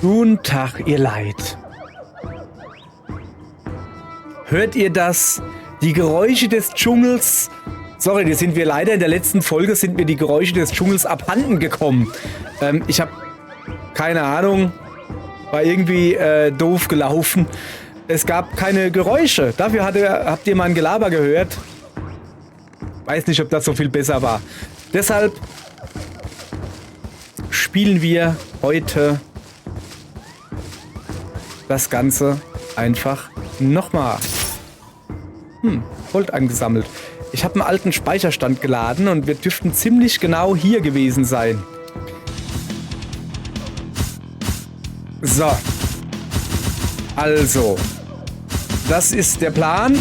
Guten Tag, ihr Leid. Hört ihr das? Die Geräusche des Dschungels. Sorry, die sind wir leider in der letzten Folge sind mir die Geräusche des Dschungels abhanden gekommen. Ich habe keine Ahnung, war irgendwie doof gelaufen. Es gab keine Geräusche. Dafür habt ihr mein Gelaber gehört. Weiß nicht, ob das so viel besser war. Deshalb spielen wir heute das Ganze einfach nochmal. Gold angesammelt. Ich habe einen alten Speicherstand geladen und wir dürften ziemlich genau hier gewesen sein. So. Also. Das ist der Plan.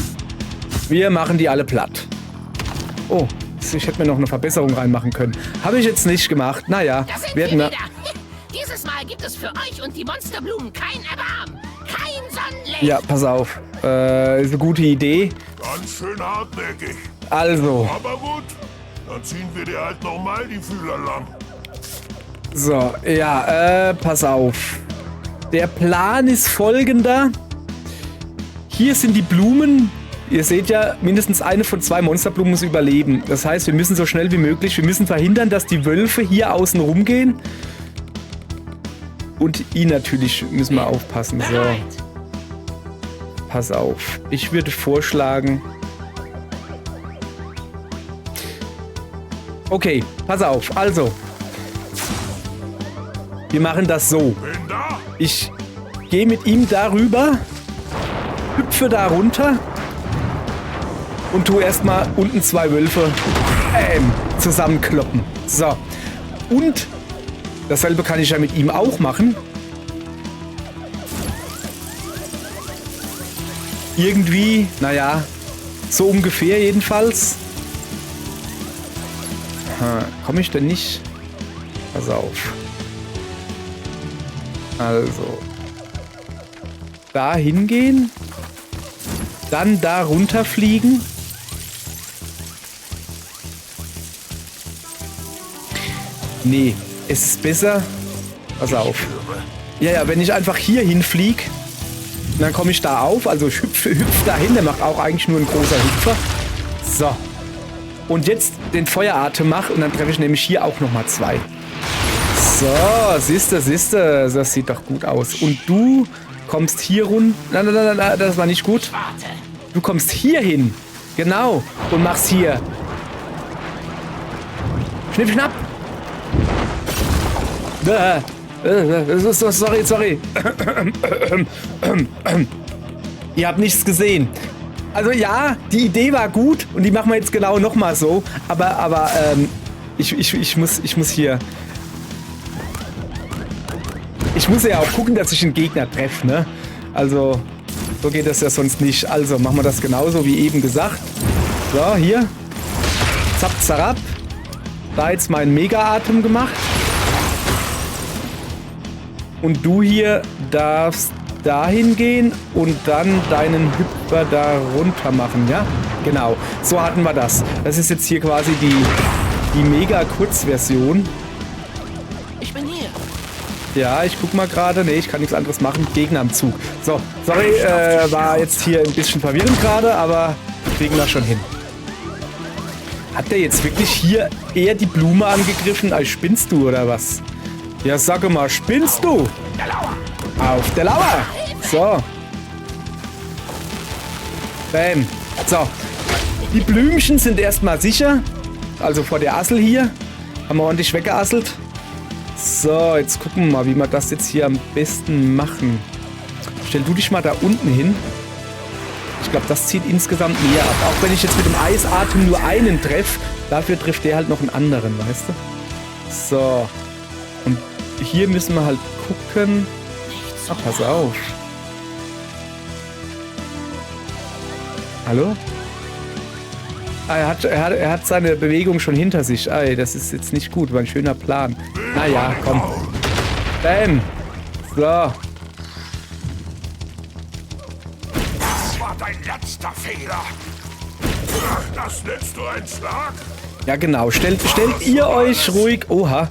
Wir machen die alle platt. Oh, ich hätte mir noch eine Verbesserung reinmachen können. Habe ich jetzt nicht gemacht. Naja, Da sind werden wir wir... wieder. Dieses Mal gibt es für euch und die Monsterblumen kein Erbarmen. Kein Sonnenlicht. Ja, pass auf. Ist eine gute Idee. Ganz schön hartnäckig. Also, Aber gut, dann ziehen wir dir halt nochmal die Fühler lang. so, ja, pass auf. Der Plan ist folgender. Hier sind die Blumen. Ihr seht ja, mindestens eine von 2 Monsterblumen muss überleben. Das heißt, wir müssen so schnell wie möglich, wir müssen verhindern, dass die Wölfe hier außen rumgehen. Und ihn natürlich müssen wir aufpassen. So, Bereit. pass auf. Ich würde vorschlagen... Okay, pass auf. Also, wir machen das so. Bin da. Ich gehe mit ihm darüber, hüpfe da runter und tu erstmal unten 2 Wölfe zusammenkloppen. So. Und dasselbe kann ich ja mit ihm auch machen. Irgendwie, naja, so ungefähr jedenfalls. Komme ich denn nicht? Pass auf. Also. Da hingehen. Dann da runterfliegen. Nee, es ist besser. Pass auf. Ja, wenn ich einfach hier hinfliege, dann komme ich da auf. Also ich hüpfe dahin. Der macht auch eigentlich nur ein großer Hüpfer. So. Und jetzt den Feueratem mache und dann treffe ich nämlich hier auch nochmal 2. So, siehste, das sieht doch gut aus. Und du kommst hier runter. Nein, das war nicht gut. Warte. Du kommst hier hin. Genau. Und machst hier. Schnipp, schnapp. Sorry. Ihr habt nichts gesehen. Also ja, die Idee war gut und die machen wir jetzt genau nochmal so. Aber ich muss hier... Ich muss ja auch gucken, dass ich einen Gegner treffe, ne? Also, so geht das ja sonst nicht. Also, machen wir das genauso wie eben gesagt. So, hier. Zapp, zarab. Da jetzt meinen Mega-Atem gemacht. Und du hier darfst dahin gehen und dann deinen Hüpfer da runter machen, ja? Genau, so hatten wir das. Das ist jetzt hier quasi die Mega-Kurzversion. Ich bin hier. Ja, ich guck mal gerade. Nee, ich kann nichts anderes machen. Gegner am Zug. So, sorry, war jetzt hier ein bisschen verwirrend gerade, aber kriegen wir schon hin. Hat der jetzt wirklich hier eher die Blume angegriffen, als spinnst du oder was? Ja, sag mal, spinnst du? Der Lauer. Auf der Lauer. So. Bam. So. Die Blümchen sind erstmal sicher. Also vor der Assel hier. Haben wir ordentlich weggeasselt. So, jetzt gucken wir mal, wie wir das jetzt hier am besten machen. Stell du dich mal da unten hin. Ich glaube, das zieht insgesamt mehr ab. Auch wenn ich jetzt mit dem Eisatem nur einen treffe, dafür trifft der halt noch einen anderen, weißt du? So. Und hier müssen wir halt gucken. Ach, pass auf. Hallo? Ah, er hat seine Bewegung schon hinter sich. Ey, das ist jetzt nicht gut, war ein schöner Plan. Naja, komm. Bam. So. Das war dein letzter Fehler. Das nennst du einen Schlag? Ja, genau. Stellt ihr euch ruhig... Oha.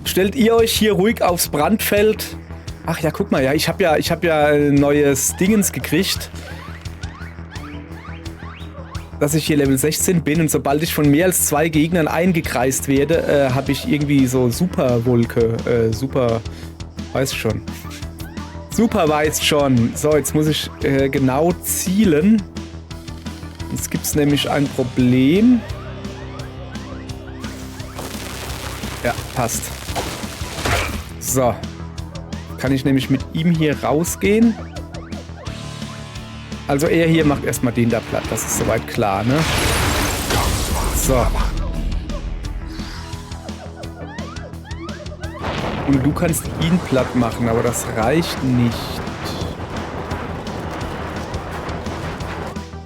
Stellt ihr euch hier ruhig aufs Brandfeld Ach ja, guck mal, ja, ich hab ja ein neues Dingens gekriegt. Dass ich hier Level 16 bin und sobald ich von mehr als 2 Gegnern eingekreist werde, habe ich irgendwie so Superwolke, weiß schon. Super weiß schon. So, jetzt muss ich genau zielen. Jetzt gibt es nämlich ein Problem. Ja, passt. So. Kann ich nämlich mit ihm hier rausgehen. Also er hier macht erstmal den da platt. Das ist soweit klar, ne? So. Und du kannst ihn platt machen, aber das reicht nicht.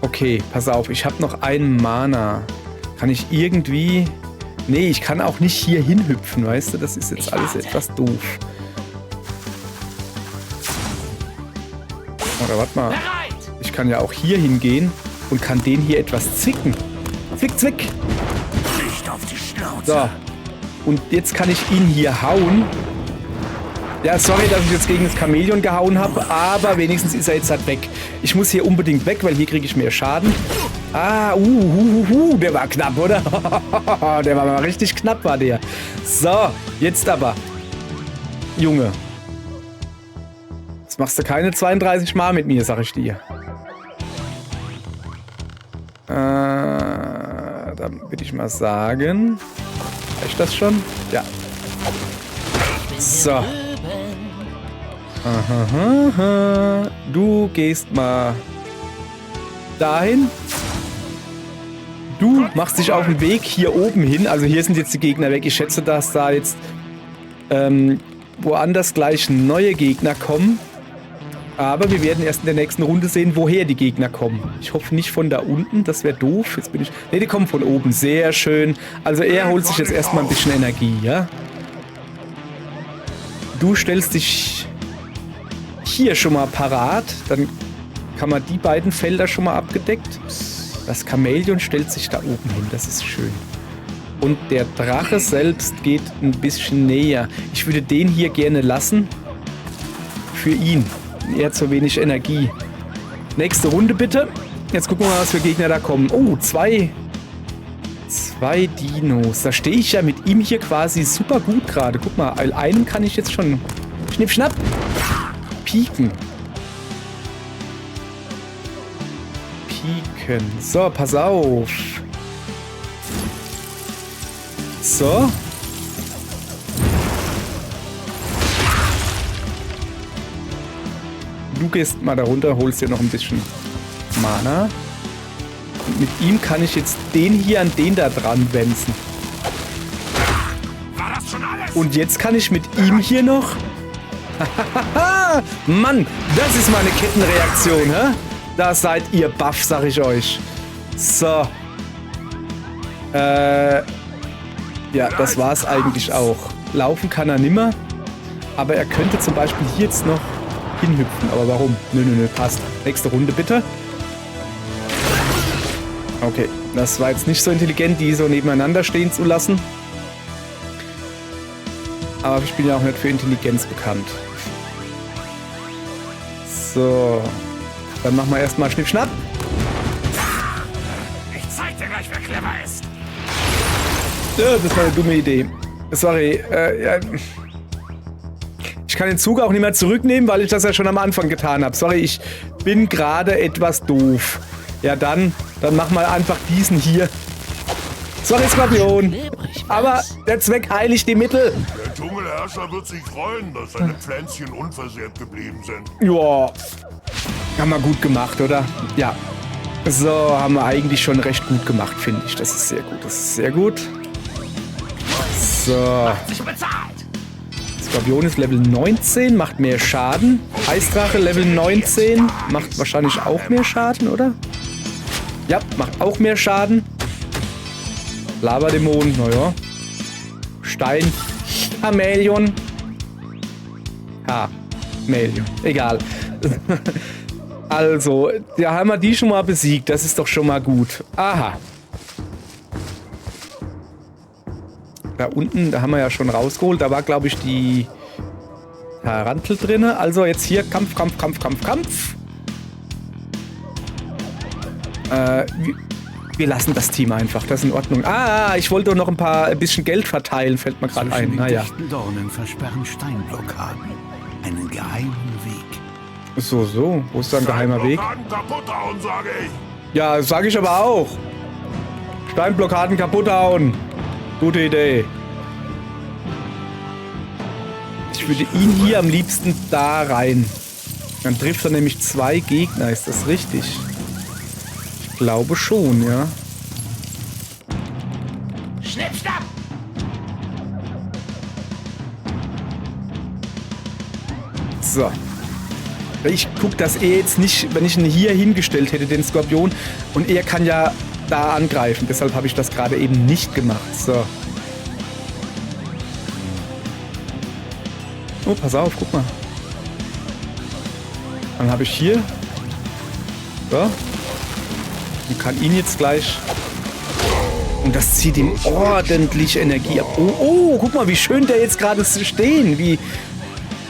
Okay, pass auf. Ich habe noch einen Mana. Kann ich irgendwie... Nee, ich kann auch nicht hier hinhüpfen, weißt du? Das ist jetzt alles etwas doof. Oder warte mal. Ich kann ja auch hier hingehen und kann den hier etwas zicken. Zwick, zwick. So. Und jetzt kann ich ihn hier hauen. Ja, sorry, dass ich jetzt gegen das Chamäleon gehauen habe, aber wenigstens ist er jetzt halt weg. Ich muss hier unbedingt weg, weil hier kriege ich mehr Schaden. Ah, der war knapp, oder? Der war mal richtig knapp, war der. So, jetzt aber. Junge. Jetzt machst du keine 32 Mal mit mir, sag ich dir. Dann würde ich mal sagen. Reicht das schon? Ja. So. Aha. Du gehst mal dahin. Du machst dich auf den Weg hier oben hin. Also hier sind jetzt die Gegner weg. Ich schätze, dass da jetzt woanders gleich neue Gegner kommen. Aber wir werden erst in der nächsten Runde sehen, woher die Gegner kommen. Ich hoffe nicht von da unten, das wäre doof. Jetzt bin ich... Ne, die kommen von oben. Sehr schön. Also er holt sich jetzt erstmal ein bisschen Energie, ja? Du stellst dich hier schon mal parat. Dann kann man die beiden Felder schon mal abgedeckt. Das Chamäleon stellt sich da oben hin. Das ist schön. Und der Drache selbst geht ein bisschen näher. Ich würde den hier gerne lassen. Für ihn. Er hat zu wenig Energie. Nächste Runde bitte. Jetzt gucken wir mal, was für Gegner da kommen. Oh, zwei Dinos. Da stehe ich ja mit ihm hier quasi super gut gerade. Guck mal, einen kann ich jetzt schon... Schnipp, schnapp. Pieken. So, pass auf. So. Du gehst mal da runter, holst dir noch ein bisschen Mana. Und mit ihm kann ich jetzt den hier an den da dran wenden. Und jetzt kann ich mit ihm hier noch... Mann, das ist meine Kettenreaktion, hä? Da seid ihr baff, sag ich euch. So. Ja, das war's eigentlich auch. Laufen kann er nimmer. Aber er könnte zum Beispiel hier jetzt noch hinhüpfen. Aber warum? Nö, passt. Nächste Runde bitte. Okay, das war jetzt nicht so intelligent, die so nebeneinander stehen zu lassen. Aber ich bin ja auch nicht für Intelligenz bekannt. So. Dann machen wir erstmal Schnipp, Schnapp. Ich zeig dir gleich, wer clever ist. Ja, das war eine dumme Idee. Sorry. Ja. Ich kann den Zug auch nicht mehr zurücknehmen, weil ich das ja schon am Anfang getan habe. Sorry, ich bin gerade etwas doof. Ja, dann machen wir einfach diesen hier. Sorry, Skorpion. Aber der Zweck heiligt die Mittel. Der Dschungelherrscher wird sich freuen, dass seine Pflänzchen unversehrt geblieben sind. Ja, haben wir gut gemacht, oder? Ja. So, haben wir eigentlich schon recht gut gemacht, finde ich. Das ist sehr gut, das ist sehr gut. So. Skorpion ist Level 19, macht mehr Schaden. Eisdrache Level 19, macht wahrscheinlich auch mehr Schaden, oder? Ja, macht auch mehr Schaden. Lavadämon, naja. Stein, Chamäleon. Chamäleon, egal. Also, da haben wir die schon mal besiegt. Das ist doch schon mal gut. Aha. Da unten, da haben wir ja schon rausgeholt. Da war, glaube ich, die Tarantel drinne. Also jetzt hier Kampf, Kampf, Kampf, Kampf, Kampf. Wir lassen das Team einfach. Das ist in Ordnung. Ah, ich wollte doch noch ein bisschen Geld verteilen, fällt mir gerade ein. Naja. Zwischen den dichten Dornen versperren Steinblockaden einen geheimen Weg. So. Wo ist da ein geheimer Weg? Steinblockaden kaputt hauen, sage ich. Ja, sage ich aber auch. Steinblockaden kaputt hauen. Gute Idee. Ich würde ihn hier am liebsten da rein. Dann trifft er nämlich 2 Gegner. Ist das richtig? Ich glaube schon, ja. Schnipp, schnapp! So. Ich gucke, dass er jetzt nicht, wenn ich ihn hier hingestellt hätte, den Skorpion, und er kann ja da angreifen. Deshalb habe ich das gerade eben nicht gemacht. So. Oh, pass auf, guck mal. Dann habe ich hier. So. Und kann ihn jetzt gleich. Und das zieht ihm ordentlich Energie ab. Oh, guck mal, wie schön der jetzt gerade stehen. Wie.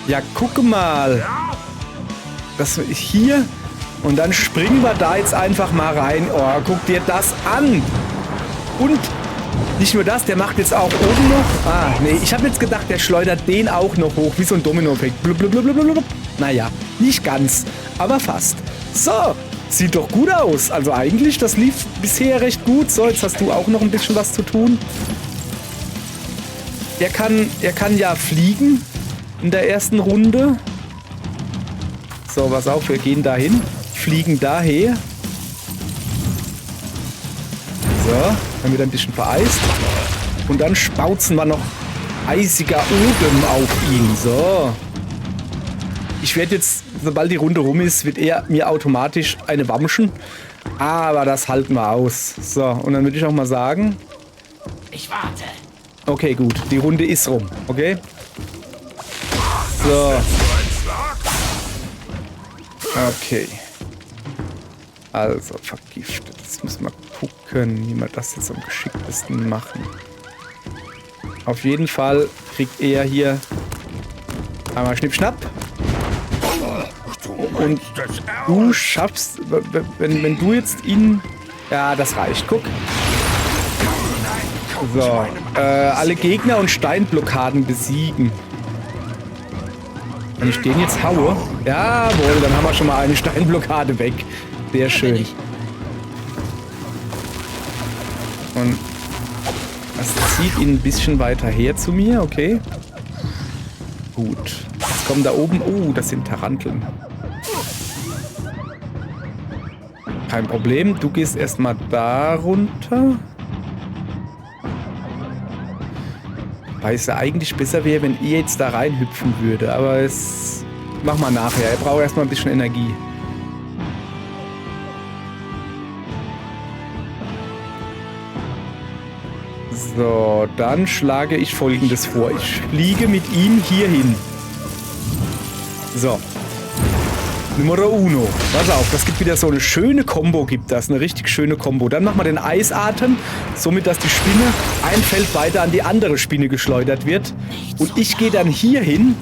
Ja, guck mal. Das hier. Und dann springen wir da jetzt einfach mal rein. Oh, guck dir das an. Und nicht nur das, der macht jetzt auch oben noch. Ah, nee, ich habe jetzt gedacht, der schleudert den auch noch hoch. Wie so ein Domino-Effekt. Blub, blub, blub, blub, blub. Naja, nicht ganz, aber fast. So, sieht doch gut aus. Also eigentlich, das lief bisher recht gut. So, jetzt hast du auch noch ein bisschen was zu tun. Er kann ja fliegen in der ersten Runde. So, pass auf, wir gehen dahin. Fliegen daher. So, dann wird ein bisschen vereist. Und dann spauzen wir noch eisiger Odem auf ihn. So. Ich werde jetzt, sobald die Runde rum ist, wird er mir automatisch eine wamschen. Aber das halten wir aus. So, und dann würde ich auch mal sagen... Ich warte. Okay, gut. Die Runde ist rum. Okay? So. Okay. Also, vergiftet. Jetzt müssen wir gucken, wie wir das jetzt am geschicktesten machen. Auf jeden Fall kriegt er hier einmal Schnipp-Schnapp. Und du schaffst, wenn du jetzt ihn... Ja, das reicht. Guck. So. Alle Gegner und Steinblockaden besiegen. Wenn ich den jetzt haue... Jawohl, dann haben wir schon mal eine Steinblockade weg. Sehr schön. Und das zieht ihn ein bisschen weiter her zu mir, okay. Gut. Jetzt kommen da oben... Oh, das sind Taranteln. Kein Problem. Du gehst erstmal da runter. Weil es ja eigentlich besser wäre, wenn ihr jetzt da reinhüpfen würde. Aber es... Mach mal nachher. Er braucht erstmal ein bisschen Energie. So, dann schlage ich Folgendes vor. Ich fliege mit ihm hier hin. So. Numero uno. Pass auf, das gibt wieder so eine schöne Kombo, gibt das. Eine richtig schöne Kombo. Dann machen wir den Eisatem, somit, dass die Spinne ein Feld weiter an die andere Spinne geschleudert wird. Und ich gehe dann hier hin,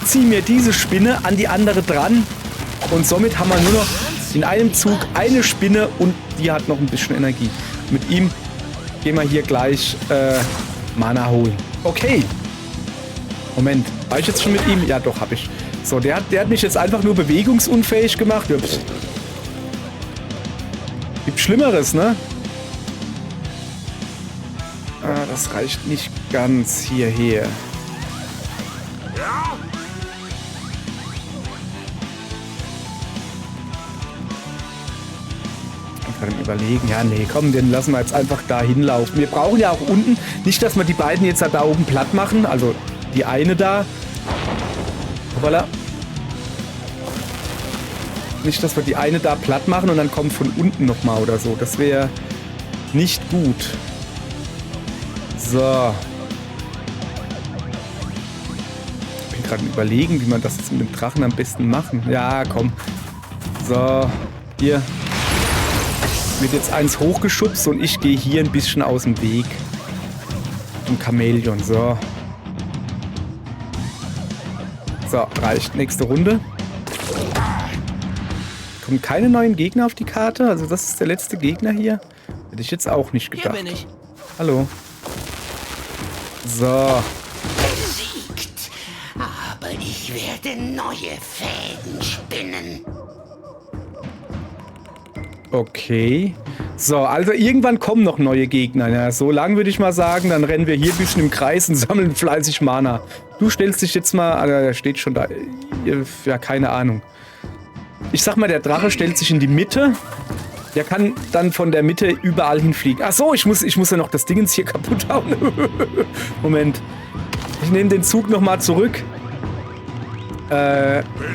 ziehe mir diese Spinne an die andere dran. Und somit haben wir nur noch in einem Zug eine Spinne und die hat noch ein bisschen Energie. Mit ihm gehen wir hier gleich Mana holen. Okay. Moment, war ich jetzt schon mit ihm? Ja, doch, habe ich. So, der hat mich jetzt einfach nur bewegungsunfähig gemacht. Ups. Gibt Schlimmeres, ne? Ah, das reicht nicht ganz hierher. Ich kann überlegen. Ja, nee, komm, den lassen wir jetzt einfach da hinlaufen. Wir brauchen ja auch unten, nicht, dass wir die beiden jetzt da oben platt machen. Also die eine da. Hoppala. Nicht, dass wir die eine da platt machen und dann kommt von unten nochmal oder so. Das wäre nicht gut. So. Ich bin gerade überlegen, wie man das jetzt mit dem Drachen am besten machen. Ja, komm. So. Hier. Wird jetzt eins hochgeschubst und ich gehe hier ein bisschen aus dem Weg. Ein Chamäleon. So. So, reicht. Nächste Runde. Kommen keine neuen Gegner auf die Karte? Also das ist der letzte Gegner hier? Hätte ich jetzt auch nicht Hier gedacht. bin ich. Hallo. So. Besiegt. Aber ich werde neue Fäden spinnen. Okay. So, also irgendwann kommen noch neue Gegner. Ja, so lang würde ich mal sagen, dann rennen wir hier ein bisschen im Kreis und sammeln fleißig Mana. Du stellst dich jetzt mal, der steht schon da, ja, keine Ahnung. Ich sag mal, der Drache stellt sich in die Mitte. Der kann dann von der Mitte überall hinfliegen. Ach so, ich muss ja noch das Dingens hier kaputt hauen. Moment. Ich nehme den Zug nochmal zurück.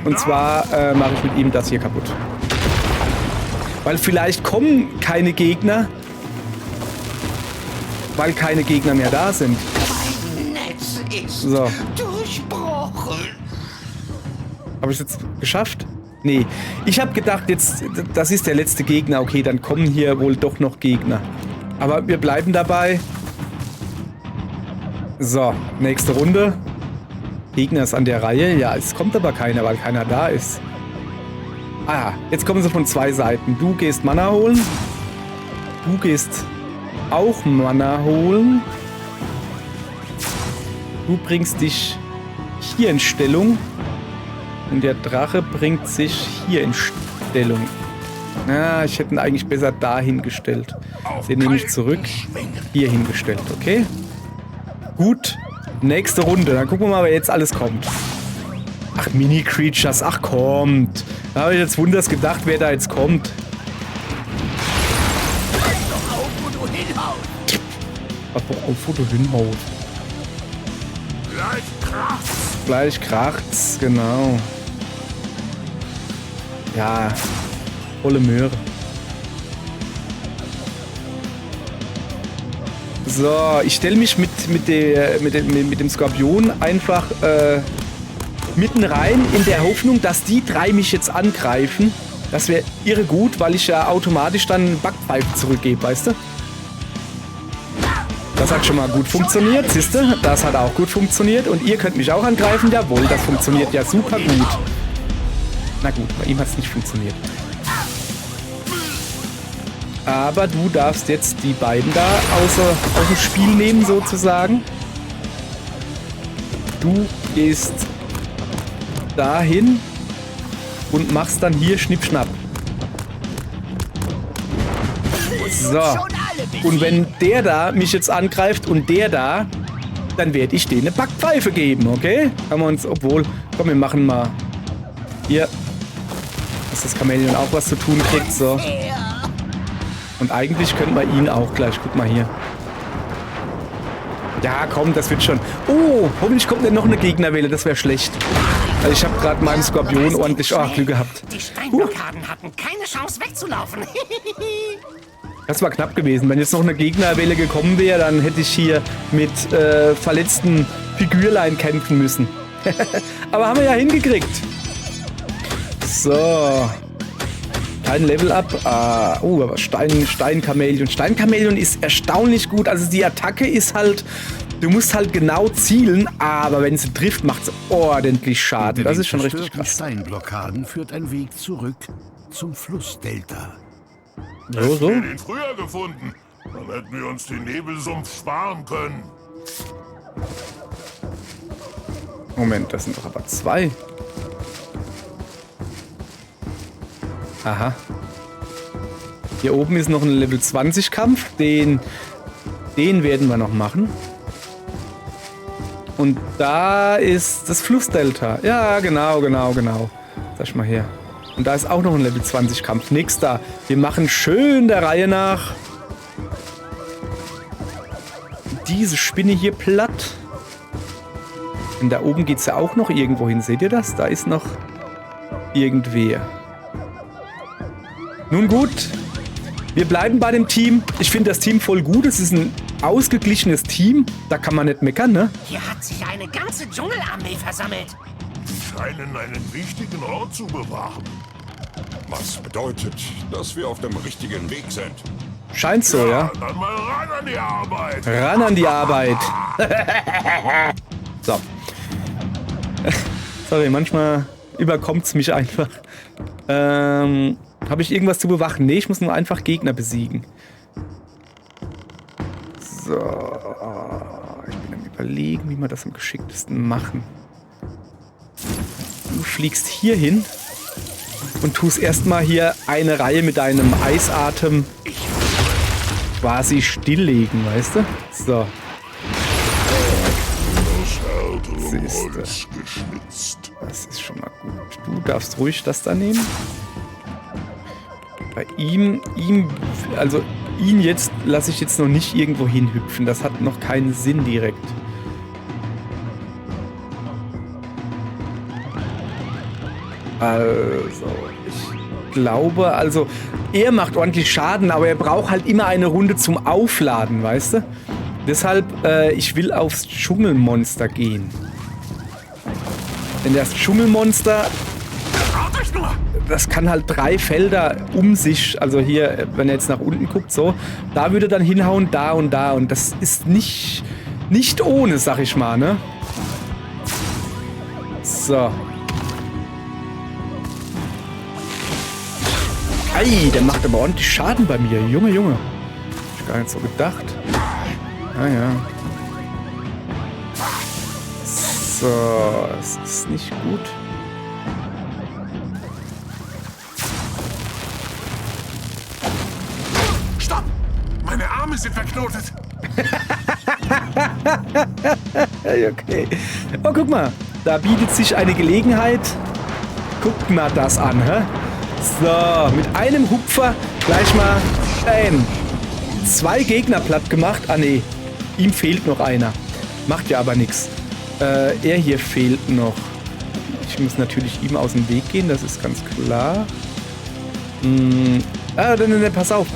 Und zwar mache ich mit ihm das hier kaputt. Weil vielleicht kommen keine Gegner, weil keine Gegner mehr da sind. Mein Netz ist So. durchbrochen. Habe ich es jetzt geschafft? Nee. Ich habe gedacht, jetzt, das ist der letzte Gegner. Okay, dann kommen hier wohl doch noch Gegner. Aber wir bleiben dabei. So, nächste Runde. Gegner ist an der Reihe. Ja, es kommt aber keiner, weil keiner da ist. Ah, jetzt kommen sie von zwei Seiten. Du gehst Mana holen. Du gehst auch Mana holen. Du bringst dich hier in Stellung. Und der Drache bringt sich hier in Stellung. Na, ich hätte ihn eigentlich besser dahin gestellt. Den nehme ich zurück. Hier hingestellt, okay? Gut. Nächste Runde. Dann gucken wir mal, wer jetzt alles kommt. Ach, Mini-Creatures. Ach, kommt. Da habe ich jetzt wunders gedacht, wer da jetzt kommt. Pass doch auf, wo du hinhaust. Gleich kracht's. Gleich kracht's, genau. Ja, volle Möhre. So, ich stelle mich mit dem Skorpion einfach mitten rein, in der Hoffnung, dass die drei mich jetzt angreifen. Das wäre irre gut, weil ich ja automatisch dann Backpfeife zurückgebe, weißt du? Das hat schon mal gut funktioniert, siehst du? Das hat auch gut funktioniert. Und ihr könnt mich auch angreifen? Jawohl, das funktioniert ja super gut. Na gut, bei ihm hat es nicht funktioniert. Aber du darfst jetzt die beiden da aus dem Spiel nehmen, sozusagen. Du gehst dahin und machst dann hier Schnipp-Schnapp. So. Und wenn der da mich jetzt angreift und der da, dann werde ich denen eine Backpfeife geben, okay? Haben wir uns, obwohl, komm, wir machen mal hier, dass das Chamäleon auch was zu tun kriegt, so. Und eigentlich könnten wir ihn auch gleich, guck mal hier. Ja, komm, das wird schon. Oh, hoffentlich kommt denn noch eine Gegnerwelle, das wäre schlecht. Also ich habe gerade meinen Skorpion ordentlich Glück gehabt. Die Steinblockaden hatten keine Chance wegzulaufen. Das war knapp gewesen. Wenn jetzt noch eine Gegnerwelle gekommen wäre, dann hätte ich hier mit verletzten Figürlein kämpfen müssen. Aber haben wir ja hingekriegt. So. Kein Level-Up. Aber Steinchamäleon. Steinchamäleon ist erstaunlich gut. Also die Attacke ist halt, du musst halt genau zielen, aber wenn sie trifft, macht sie ordentlich Schaden. Das ist schon richtig krass. Steinblockaden führt ein Weg zurück zum Flussdelta. So. Hätten wir den früher gefunden, dann hätten wir uns den Nebelsumpf sparen können. Moment, das sind doch aber zwei. Aha. Hier oben ist noch ein Level 20 Kampf. Den werden wir noch machen. Und da ist das Flussdelta. Ja, genau. Sag ich mal her. Und da ist auch noch ein Level 20 Kampf. Nix da. Wir machen schön der Reihe nach diese Spinne hier platt. Und da oben geht es ja auch noch irgendwo hin. Seht ihr das? Da ist noch irgendwer. Nun gut. Wir bleiben bei dem Team. Ich finde das Team voll gut. Es ist ein ausgeglichenes Team. Da kann man nicht meckern, ne? Hier hat sich eine ganze Dschungelarmee versammelt. Die scheinen einen wichtigen Ort zu bewahren. Was bedeutet, dass wir auf dem richtigen Weg sind. Scheint so, ja. Dann mal ran an die Arbeit. Ran an die Arbeit. So. Sorry, manchmal überkommt's mich einfach. Habe ich irgendwas zu bewachen? Nee, ich muss nur einfach Gegner besiegen. So. Ich bin am Überlegen, wie wir das am geschicktesten machen. Du fliegst hier hin und tust erstmal hier eine Reihe mit deinem Eisatem quasi stilllegen, weißt du? So. Siehste. Das ist schon mal gut. Du darfst ruhig das da nehmen. Bei ihm jetzt lasse ich jetzt noch nicht irgendwo hinhüpfen. Das hat noch keinen Sinn direkt. Also, ich glaube, er macht ordentlich Schaden, aber er braucht halt immer eine Runde zum Aufladen, weißt du? Deshalb, ich will aufs Dschungelmonster gehen. Denn das Dschungelmonster, das kann halt 3 Felder um sich, also hier, wenn er jetzt nach unten guckt, so, da würde dann hinhauen, da und da. Und das ist nicht ohne, sag ich mal, ne? So. Ei, der macht aber ordentlich Schaden bei mir. Junge. Hab ich gar nicht so gedacht. Ah ja. So, es ist nicht gut. Stopp! Meine Arme sind verknotet. Okay. Oh, guck mal. Da bietet sich eine Gelegenheit. Guckt mal das an, hä? So, mit einem Hupfer gleich mal 2 Gegner platt gemacht. Ah, nee. Ihm fehlt noch einer. Macht ja aber nichts. Er hier fehlt noch. Ich muss natürlich ihm aus dem Weg gehen, das ist ganz klar. Ne, pass auf.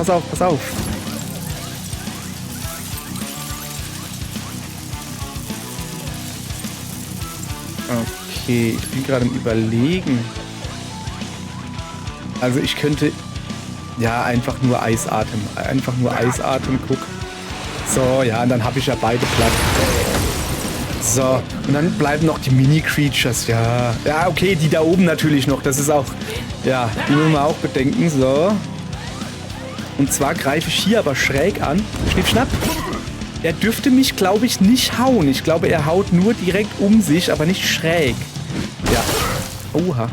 Okay, ich bin gerade im Überlegen. Also ich könnte... Ja, einfach nur Eisatem. Guck. So, ja, und dann habe ich ja beide platt. So, und dann bleiben noch die Mini-Creatures, ja. Ja, okay, die da oben natürlich noch. Das ist auch... Ja, die müssen wir auch bedenken. So. Und zwar greife ich hier aber schräg an. Schnipp, schnapp. Er dürfte mich, glaube ich, nicht hauen. Ich glaube, er haut nur direkt um sich, aber nicht schräg. Ja. Oha.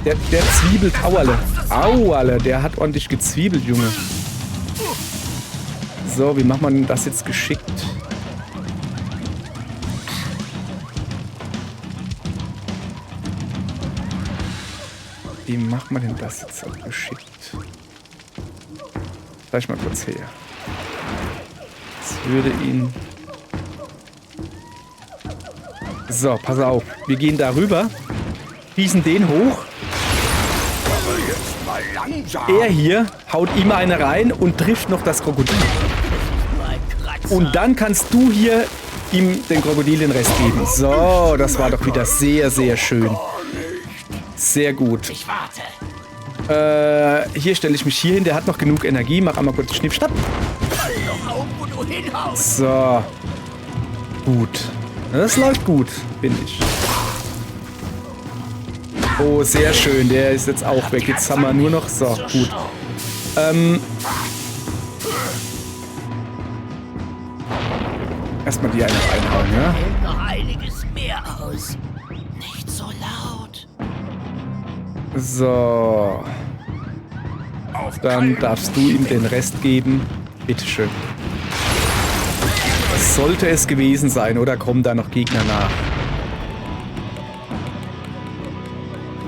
Der zwiebelt. Auerle. Auerle, der hat ordentlich gezwiebelt, Junge. So, wie macht man denn das jetzt geschickt? Wie macht man denn das jetzt so geschickt? Gleich mal kurz her. Das würde ihn... So, pass auf. Wir gehen da rüber. Schießen den hoch. Er hier haut ihm eine rein und trifft noch das Krokodil. Und dann kannst du hier ihm den Krokodil den Rest geben. So, das war doch wieder sehr, sehr schön. Sehr gut. Ich warte. Hier stelle ich mich hier hin. Der hat noch genug Energie. Mach einmal kurz Schnipp, schnapp. So. Gut. Das läuft gut, finde ich. Oh, sehr schön. Der ist jetzt auch weg. Jetzt haben wir nur noch... So, gut. Erstmal die eine reinhauen, ja? Hält noch einiges mehr aus. Nicht so laut. So. Dann darfst du ihm den Rest geben. Bitteschön. Das sollte es gewesen sein, oder kommen da noch Gegner nach?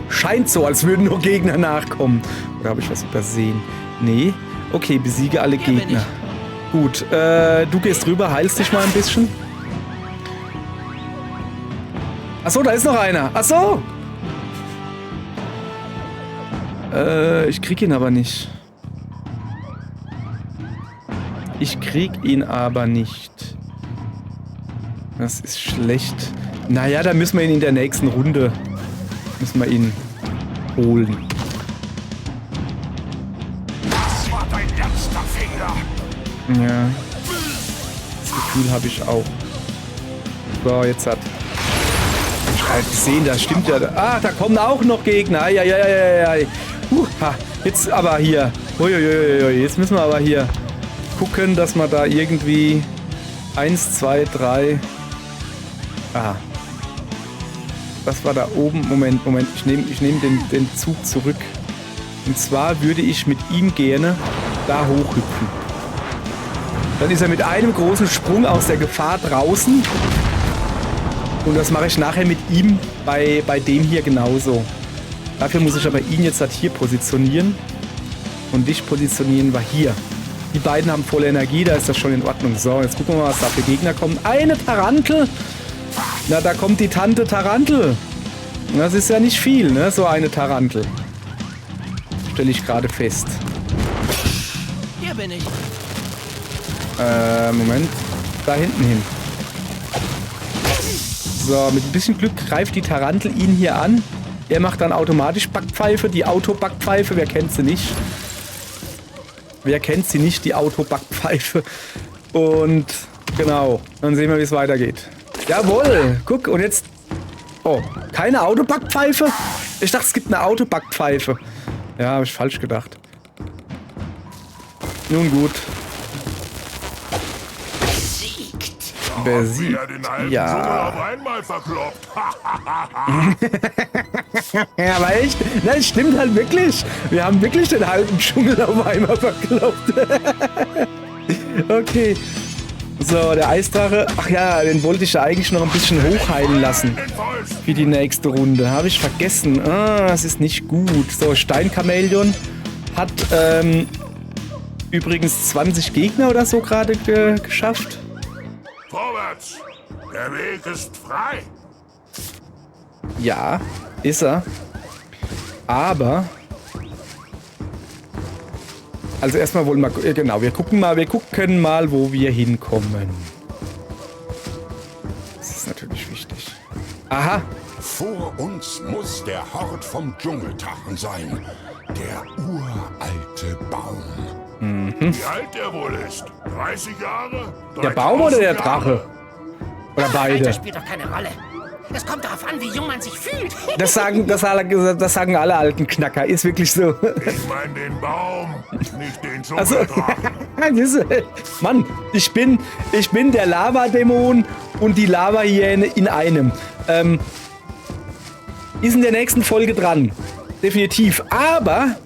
Scheint so, als würden nur Gegner nachkommen. Oder habe ich was übersehen? Nee. Okay, besiege alle Gegner. Gut, du gehst rüber, heilst dich mal ein bisschen. Achso, da ist noch einer. Achso! Ich krieg ihn aber nicht. Das ist schlecht. Naja, da müssen wir ihn in der nächsten Runde... holen. Das war dein letzter Fehler. Ja. Das Gefühl habe ich auch. So, jetzt hat... gesehen, das stimmt ja. Ah, da kommen auch noch Gegner. Eieieiei. Jetzt aber hier. Uiuiui. Jetzt müssen wir aber hier gucken, dass wir da irgendwie 1, 2, 3. Ah. Das war da oben. Moment. Ich nehm den Zug zurück. Und zwar würde ich mit ihm gerne da hochhüpfen. Dann ist er mit einem großen Sprung aus der Gefahr draußen. Und das mache ich nachher mit ihm bei dem hier genauso. Dafür muss ich aber ihn jetzt halt hier positionieren. Und dich positionieren wir hier. Die beiden haben volle Energie, da ist das schon in Ordnung. So, jetzt gucken wir mal, was da für Gegner kommen. Eine Tarantel! Na, da kommt die Tante Tarantel. Das ist ja nicht viel, ne? So eine Tarantel. Stelle ich gerade fest. Hier bin ich. Moment. Da hinten hin. So, mit ein bisschen Glück greift die Tarantel ihn hier an. Er macht dann automatisch Backpfeife, die Autobackpfeife. Wer kennt sie nicht? Wer kennt sie nicht, die Autobackpfeife? Und genau, dann sehen wir, wie es weitergeht. Jawohl, guck, und jetzt... Oh, keine Autobackpfeife? Ich dachte, es gibt eine Autobackpfeife. Ja, habe ich falsch gedacht. Nun gut. Besiegt. Ja. Auf einmal verkloppt. Ja, aber echt? Na, es stimmt halt wirklich. Wir haben wirklich den halben Dschungel auf einmal verkloppt. Okay. So, der Eisdrache. Ach ja, den wollte ich ja eigentlich noch ein bisschen hochheilen lassen. Für die nächste Runde. Habe ich vergessen. Ah, das ist nicht gut. So, Steinchamäleon hat übrigens 20 Gegner oder so gerade geschafft. Vorwärts! Der Weg ist frei! Ja, ist er. Aber... Also erstmal wollen wir... Genau, wir gucken mal, wo wir hinkommen. Das ist natürlich wichtig. Aha. Vor uns muss der Hort vom Dschungeldrachen sein. Der uralte Baum. Wie alt der wohl ist? 30 Jahre? Der Baum oder der Drache? Oder Alter beide? spielt doch keine Rolle. Es kommt darauf an, wie jung man sich fühlt. Das sagen alle alten Knacker. Ist wirklich so. Ich meine den Baum, nicht den Also, Dschungeldrachen. Mann, ich bin der Lavadämon und die Lava hier in einem. Ist in der nächsten Folge dran. Definitiv. Aber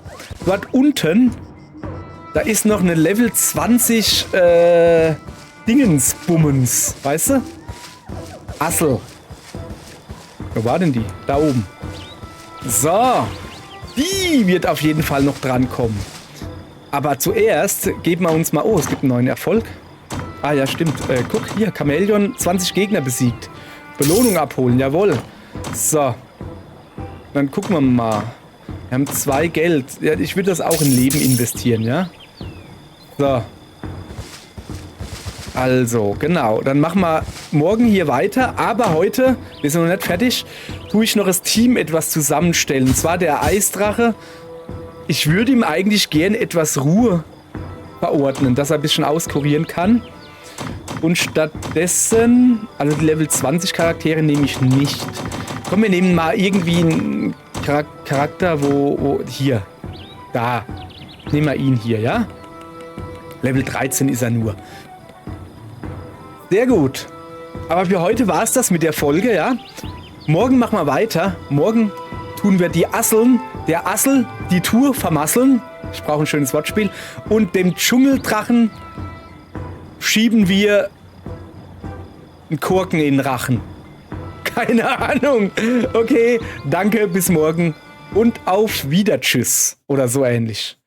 dort unten, da ist noch eine Level 20 Dingensbummens. Weißt du? Assel. Wo war denn die? Da oben. So. Die wird auf jeden Fall noch drankommen. Aber zuerst geben wir uns mal... Oh, es gibt einen neuen Erfolg. Ah ja, stimmt. Guck hier, Chamäleon 20 Gegner besiegt. Belohnung abholen, jawohl. So. Dann gucken wir mal. Wir haben 2 Geld. Ja, ich würde das auch in Leben investieren, ja? So. Also, genau. Dann machen wir morgen hier weiter. Aber heute, wir sind noch nicht fertig, tue ich noch das Team etwas zusammenstellen. Und zwar der Eisdrache. Ich würde ihm eigentlich gern etwas Ruhe verordnen, dass er ein bisschen auskurieren kann. Und stattdessen, also die Level 20 Charaktere nehme ich nicht. Komm, wir nehmen mal irgendwie einen Charakter, wo hier, da. Nehmen wir ihn hier, ja? Level 13 ist er nur. Sehr gut. Aber für heute war es das mit der Folge, ja? Morgen machen wir weiter. Morgen tun wir der Assel, die Tour vermasseln. Ich brauche ein schönes Wortspiel. Und dem Dschungeldrachen schieben wir einen Korken in den Rachen. Keine Ahnung. Okay, danke, bis morgen. Und auf Wieder, tschüss. Oder so ähnlich.